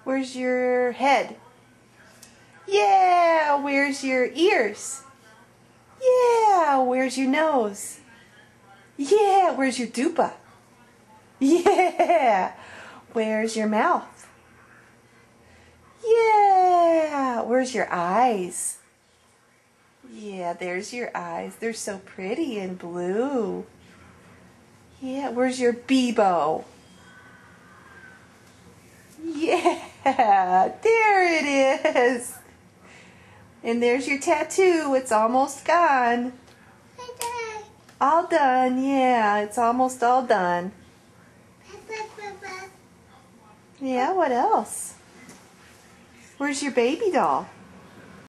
Where's your head? Yeah, where's your ears? Yeah, where's your nose? Yeah, where's your dupa? Yeah, where's your mouth? Yeah, where's your eyes? Yeah, there's your eyes. They're so pretty and blue. Yeah, where's your Bebo? Yeah, there it is. And there's your tattoo. It's almost gone. All done, yeah. It's almost all done. Yeah, what else? Where's your baby doll?